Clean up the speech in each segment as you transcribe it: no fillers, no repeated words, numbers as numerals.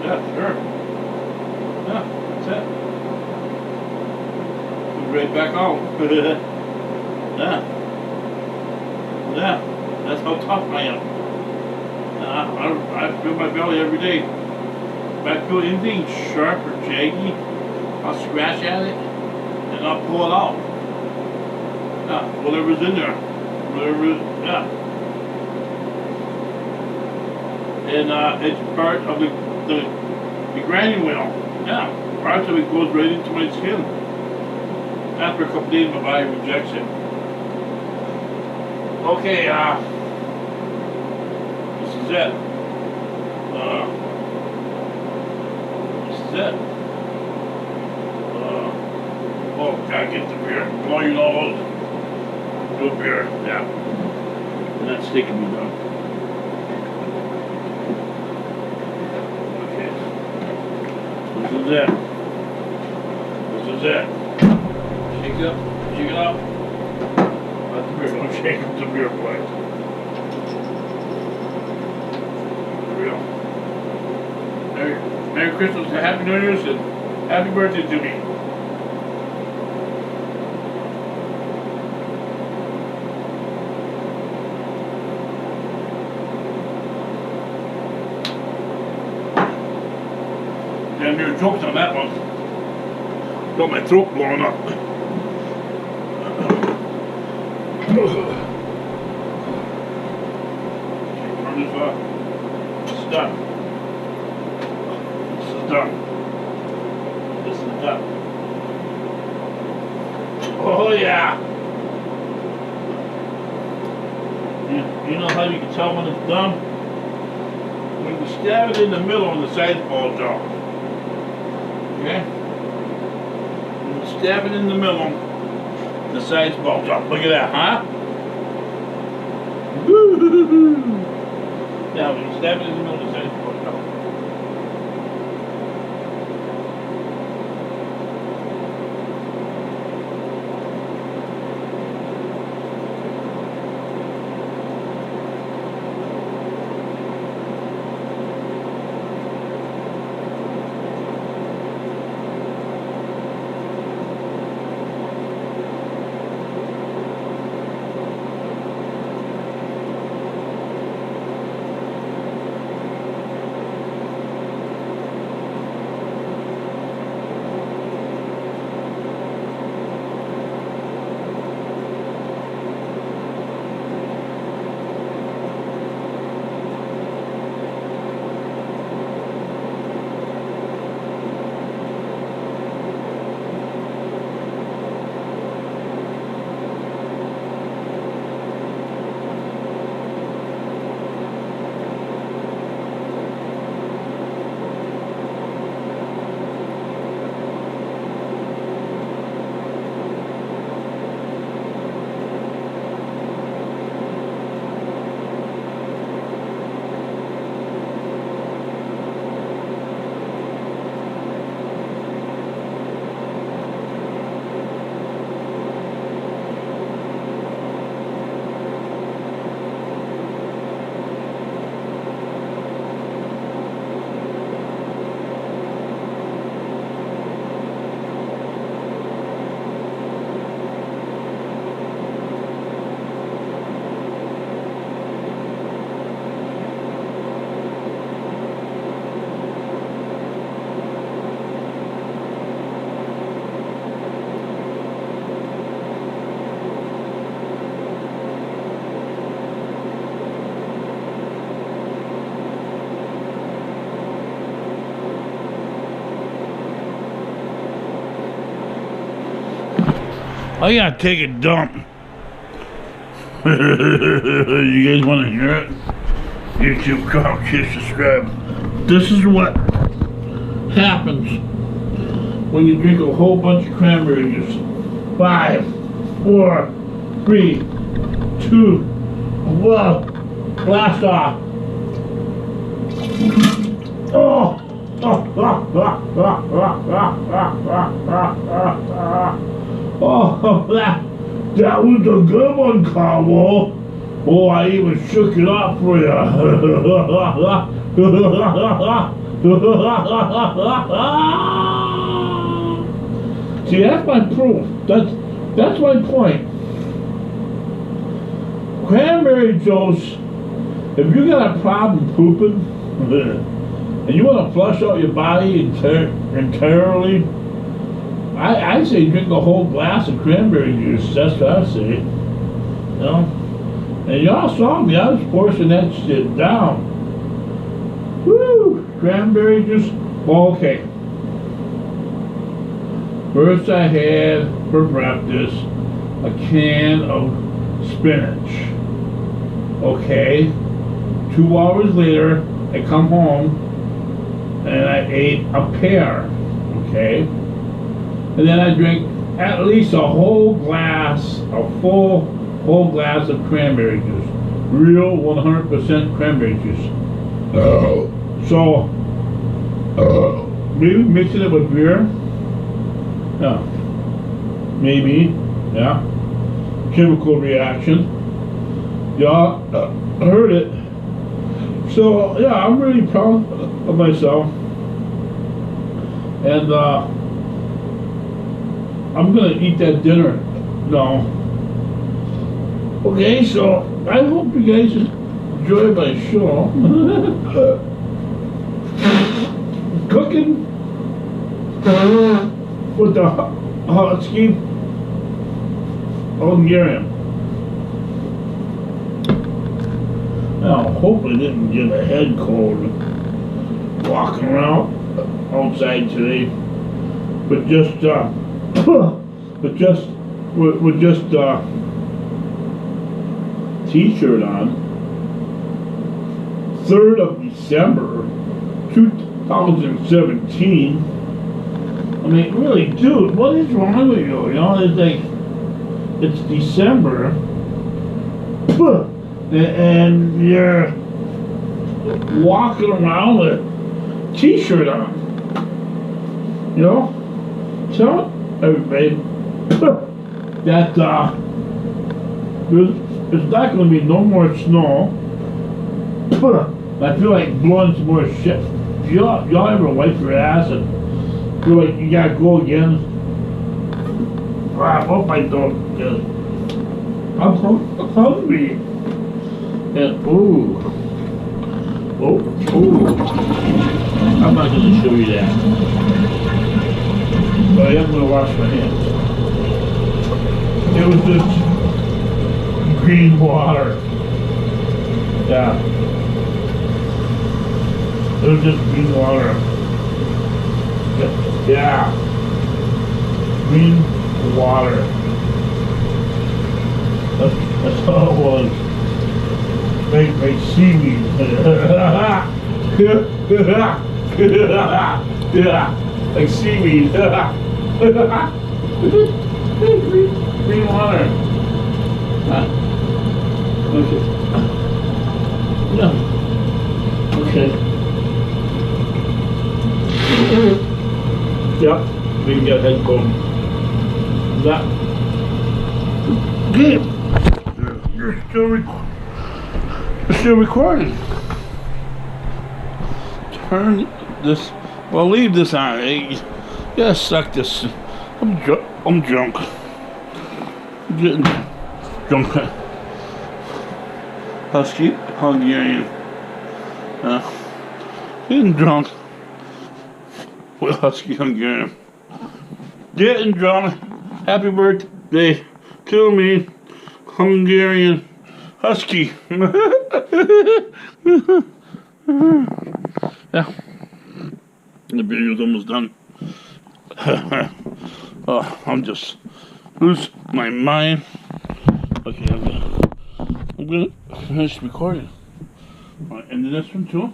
Yeah, sure. Yeah, that's it. Right back home. Yeah. Yeah. That's how tough I am. I feel my belly every day. If I feel anything sharp or jaggy, I'll scratch at it and I'll pull it out. Yeah, whatever's in there. Yeah. And it's part of the grinding wheel. Yeah. Parts of it goes right into my skin. After a couple days my body rejects it. Okay, this is it. This is it. Oh, gotta get the beer. Oh, you know, do beer, yeah. And that steak can be done. Okay. This is it. This is it. Shake it up. Shake it up. Let the beer go. Shake up the beer, boy. Merry Christmas and Happy New Year's and Happy birthday to me. Damn near jokes on that one. Got my throat blowing up. Turn this off. It's done. This is done. This is done. Oh yeah. You know how you can tell when it's done? When you stab it in the middle and the sides falls off. Okay? When you stab it in the middle, the sides falls off. Look at that, huh? Now when you stab it in the middle, the sides falls off. I gotta take a dump. You guys wanna hear it? YouTube, comment, share, subscribe. This is what happens when you drink a whole bunch of cranberry juice. 5, 4, 3, 2, 1. Blast off. Oh! Oh, that was a good one, Carlo. Oh, I even shook it up for you. See, that's my proof. That's my point. Cranberry juice, if you got a problem pooping, and you want to flush out your body entirely, I say drink a whole glass of cranberry juice. That's what I say. You know? And y'all saw me, I was forcing that shit down. Woo! Cranberry juice. Well, okay. First I had for breakfast a can of spinach. Okay. 2 hours later, I come home and I ate a pear. Okay. And then I drank at least a whole glass, a full whole glass of cranberry juice. Real 100% cranberry juice. So, maybe mixing it with beer? Yeah. Maybe. Yeah. Chemical reaction. Y'all heard it. So, yeah, I'm really proud of myself. And, I'm gonna eat that dinner now. Okay, so I hope you guys enjoy my show. Cooking with the Husky Hungarian. Now, hopefully didn't get a head cold walking around outside today, but just with just t-shirt on. 3rd of December 2017. I mean, really, dude, what is wrong with you? You know, it's like, it's December and you're walking around with a t-shirt on. You know? Tell everybody that there's not going to be no more snow. I feel like blowing some more shit. Y'all ever wipe your ass and feel like you gotta go again? I hope I don't, because I'm hungry. And ooh, I'm not gonna show you that, but I am gonna wash my hands. It was just green water. Yeah. It was just green water. Yeah. Green water. That's all it was. Like seaweed. Yeah. Like seaweed. Green water. Okay. No. Okay. Yep. We can get head cold. That. Good. You're still recording. Turn this. Well, leave this on. Yeah, suck this. I'm drunk. I'm getting drunk. Husky Hungarian. Getting drunk with Husky Hungarian. Getting drunk. Happy birthday to me, Hungarian Husky. Yeah. The video's almost done. Oh, I'm just lose my mind. Okay, I'm gonna finish recording. Alright, and the next one too?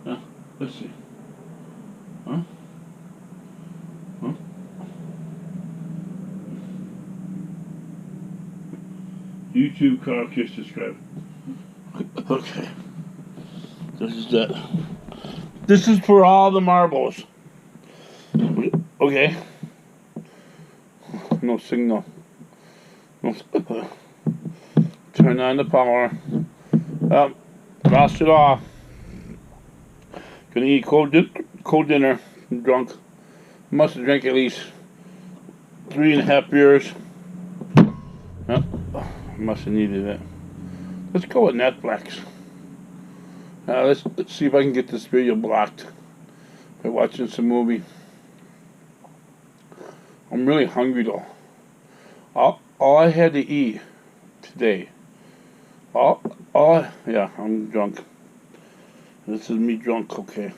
Yeah, let's see. Huh? YouTube, Carl Kiss, subscribe. Okay. This is that. This is for all the marbles. Okay. No signal. No. Turn on the power. Lost it off. Gonna eat cold dinner. I'm drunk. Must have drank at least 3.5 beers. Oh, must have needed it. Let's go with Netflix. Let's see if I can get this video blocked by watching some movie. I'm really hungry though. All I had to eat today. Yeah, I'm drunk. This is me drunk, okay.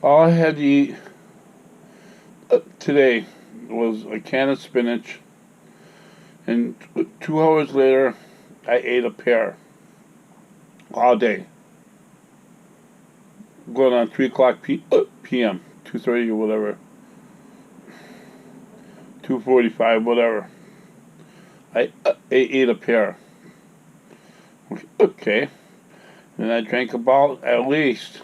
All I had to eat today was a can of spinach, and 2 hours later, I ate a pear. All day. Going on 3 o'clock p.m., 2:30 or whatever. 2:45, whatever. I ate a pear. Okay. And I drank about at least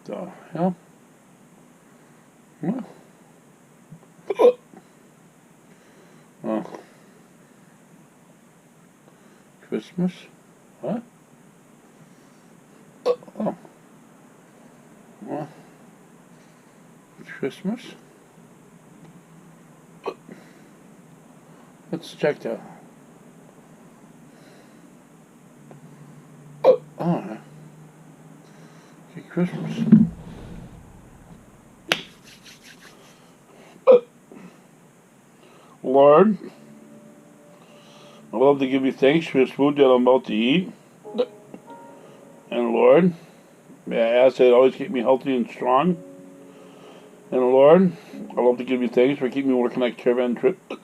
the hell? What? Christmas? What? What? Christmas? Let's check that. Okay, Christmas. Lord, I love to give you thanks for this food that I'm about to eat. And Lord, may I ask that it always keep me healthy and strong. And Lord, I love to give you thanks for keeping me working like caravan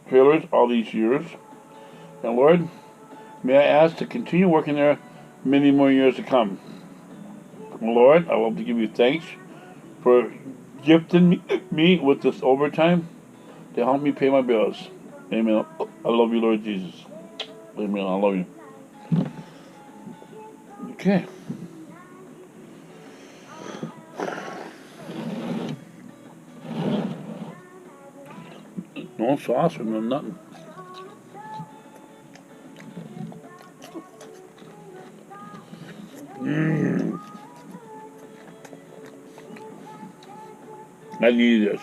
trailers all these years. And Lord, may I ask to continue working there many more years to come. And Lord, I love to give you thanks for gifting me with this overtime to help me pay my bills. Amen. I love you, Lord Jesus. Amen. I love you. Okay. No sauce or no nothing. I need this.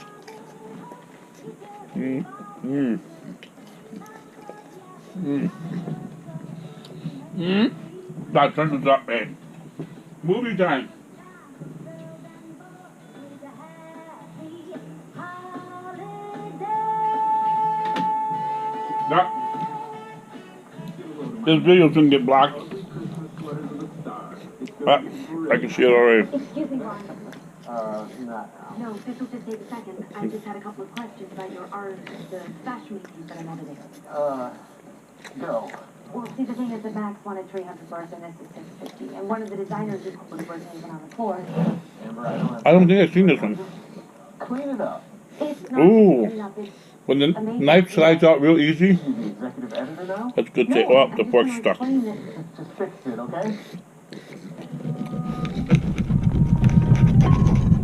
That turn this up, man. Movie time. This video's gonna get blocked. I can see it already. Excuse me, Ron. No, this will just take a second. I just had a couple of questions about your art, the fashion week piece that I'm editing. Go. Well, see, the thing is, the Max wanted 300 bucks and this is 650, and one of the designers is was working even on the floor. Amber, I don't think I've seen this one. Clean it up. It's not Ooh. enough. It's When the knife slides out real easy, You the executive editor now? that's good. no, Oh, I'm the just fork's gonna stuck. explain it. Just fix it, okay?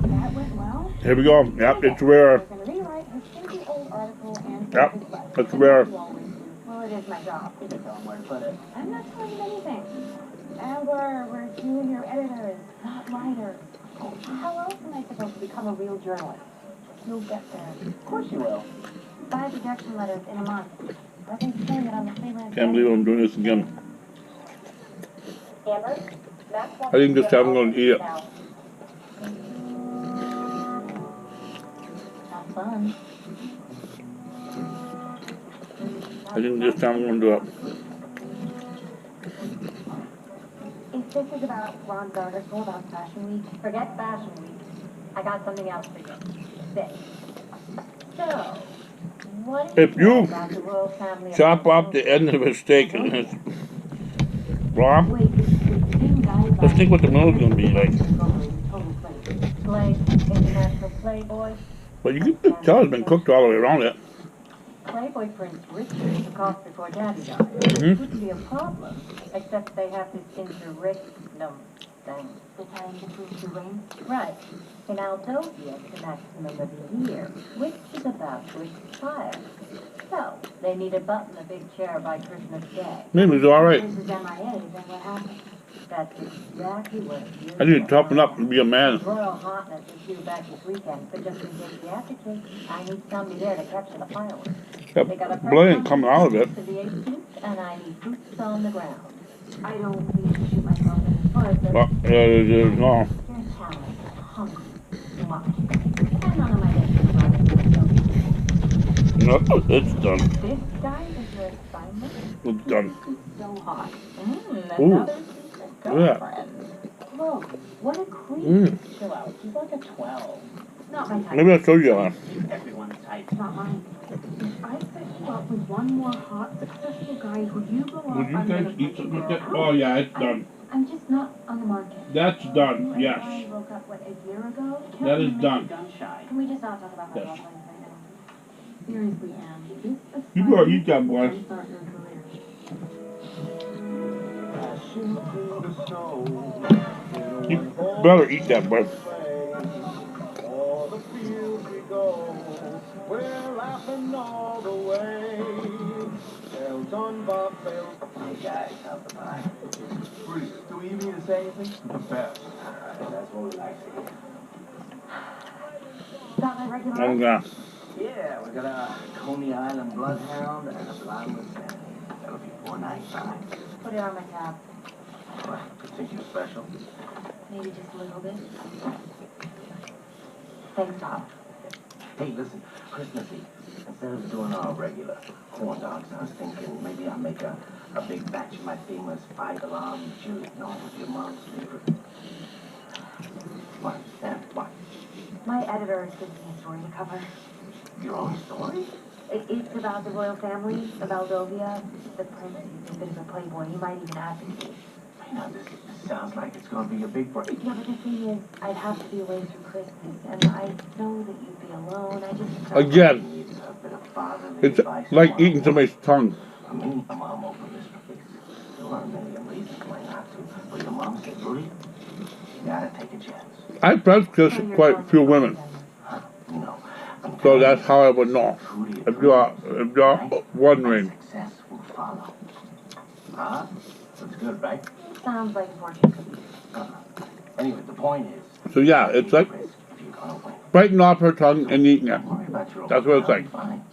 That went well. Here we go. Yep, it's rare. We're gonna rewrite his stinky old article and Yep, fix it. it's rare. Well, it is my job. You can tell him where to put it. I'm not telling you anything. Amber, we're junior editors, not writers. How else am I supposed to become a real journalist? You'll get there. Of course you will. 5 rejection letters in a month. I've been saying it on the freelance. Can't believe I'm doing this again. Amber, I think this time I'm going to eat it. Have fun. I think this time I'm going to do it. If this is about Ron's article about Fashion Week, forget Fashion Week. I got something else for you. This. So, what do If you know about the royal family of chop off the end of a steak and it's raw, Wait, let's think what the middle is going to be like. Play, international Playboy. But you can tell it's been cooked all the way around it. Playboy Prince Richard took off before Daddy died. It wouldn't be a problem, except they have this interregnum thing? They're trying to prove the ring? Right. In Aldovia, it's a maximum of a year, which is about to expire. So, they need a butt in the big chair by Christmas Day. Name is alright. This is MIA, then what happens? That's exactly what it is. I need to toughen up and be a man. Royal Hotness is due back this weekend, but just in case we have to take, I need somebody there to capture the fireworks. They got a That brilliant coming out of it. to the 18th, and I need boots on the ground. I don't need to shoot myself in the foot, but Well, no. your talent is hungry. Watch. And none of my business. No, it's done. This guy is your assignment? It's done. So hot. Ooh. Another secret girlfriend. Look, what a creep. Chill out. He's like a 12. Not my type. Maybe I'll show you that. Everyone's type. Not mine. I set you up with one more hot, successful guy who you go off Would you under guys the eat some girl. of that? Oh yeah, it's done. I'm just not on the market. That's You done, and I yes. woke up, what, a year ago? That is done. Can we just not talk about my Yes. love life right now? Seriously, Anne. This You better eat that, boy. can start your career. You better eat that, boy. Hey guys, how's the pie? Bruce, do we even need to say anything? The best. That's what we like to hear. Got my regular. Oh yeah. Yeah, we got a Coney Island bloodhound and a blonde Sandy. That'll be $4.95. Put it on my tab. What? You think you're special? Maybe just a little bit. Thanks, Pop. Hey, listen, Christmas Eve, instead of doing our regular corn dogs, I was thinking maybe I'll make a big batch of my famous 5-alarm chili. No, with your mom's favorite. What? What? My editor is giving me a story to cover. Your own story? It's about the royal family of Aldovia. The prince is a bit of a playboy. He might even advocate. You know, this sounds like it's going to be a big break. Yeah, but the thing is, I'd have to be away through Christmas, and I know that you'd be alone. I just felt Again, Needs a bit of fatherly it's advice like from eating somebody's tongue. I mean, my mom opened this place. There weren't a million reasons why not to. But your mom said, Rudy, you gotta take a chance. I've kissed quite a few women, Huh? You know, so that's how I would know. If you're wondering. Success will follow. Huh? That's good, right? sounds like fortune cookies. Anyway, the point is. So yeah, it's like If you're gonna win. biting off her tongue and eating it. Don't worry about your That's what it's like. Fine.